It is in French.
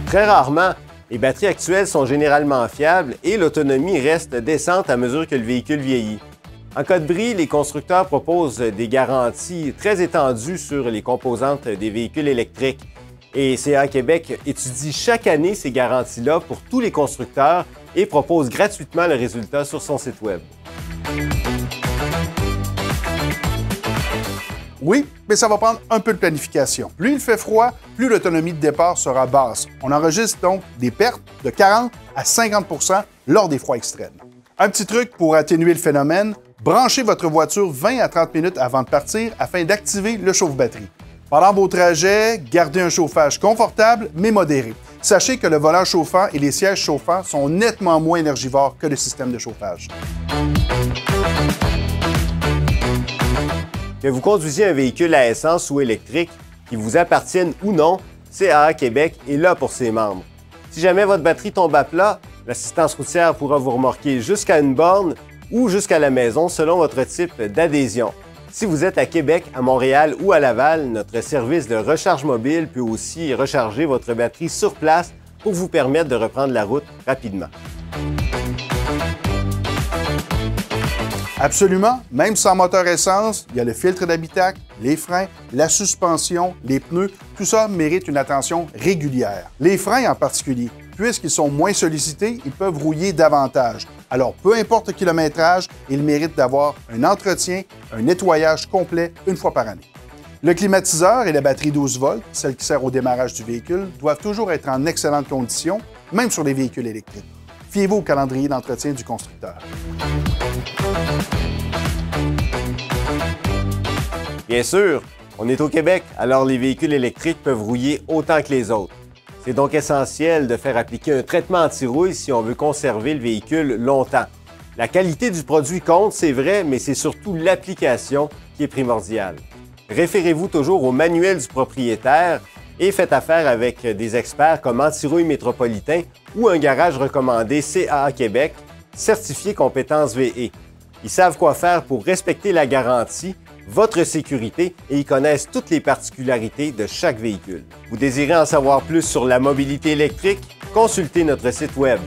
Très rarement, les batteries actuelles sont généralement fiables et l'autonomie reste décente à mesure que le véhicule vieillit. En cas de bris, les constructeurs proposent des garanties très étendues sur les composantes des véhicules électriques. Et CAA Québec étudie chaque année ces garanties-là pour tous les constructeurs et propose gratuitement le résultat sur son site Web. Oui, mais ça va prendre un peu de planification. Plus il fait froid, plus l'autonomie de départ sera basse. On enregistre donc des pertes de 40 à 50 % lors des froids extrêmes. Un petit truc pour atténuer le phénomène, branchez votre voiture 20 à 30 minutes avant de partir afin d'activer le chauffe-batterie. Pendant vos trajets, gardez un chauffage confortable mais modéré. Sachez que le volant chauffant et les sièges chauffants sont nettement moins énergivores que le système de chauffage. Que vous conduisiez un véhicule à essence ou électrique, qu'il vous appartienne ou non, CAA Québec est là pour ses membres. Si jamais votre batterie tombe à plat, l'assistance routière pourra vous remorquer jusqu'à une borne ou jusqu'à la maison selon votre type d'adhésion. Si vous êtes à Québec, à Montréal ou à Laval, notre service de recharge mobile peut aussi recharger votre batterie sur place pour vous permettre de reprendre la route rapidement. Absolument, même sans moteur essence, il y a le filtre d'habitacle, les freins, la suspension, les pneus, tout ça mérite une attention régulière. Les freins en particulier, puisqu'ils sont moins sollicités, ils peuvent rouiller davantage. Alors, peu importe le kilométrage, ils méritent d'avoir un entretien, un nettoyage complet une fois par année. Le climatiseur et la batterie 12 volts, celle qui sert au démarrage du véhicule, doivent toujours être en excellentes conditions, même sur les véhicules électriques. Fiez-vous au calendrier d'entretien du constructeur. Bien sûr, on est au Québec, alors les véhicules électriques peuvent rouiller autant que les autres. C'est donc essentiel de faire appliquer un traitement anti-rouille si on veut conserver le véhicule longtemps. La qualité du produit compte, c'est vrai, mais c'est surtout l'application qui est primordiale. Référez-vous toujours au manuel du propriétaire et faites affaire avec des experts comme Anti-Rouille Métropolitain ou un garage recommandé CAA Québec, certifié compétence VE. Ils savent quoi faire pour respecter la garantie, votre sécurité et ils connaissent toutes les particularités de chaque véhicule. Vous désirez en savoir plus sur la mobilité électrique? Consultez notre site Web.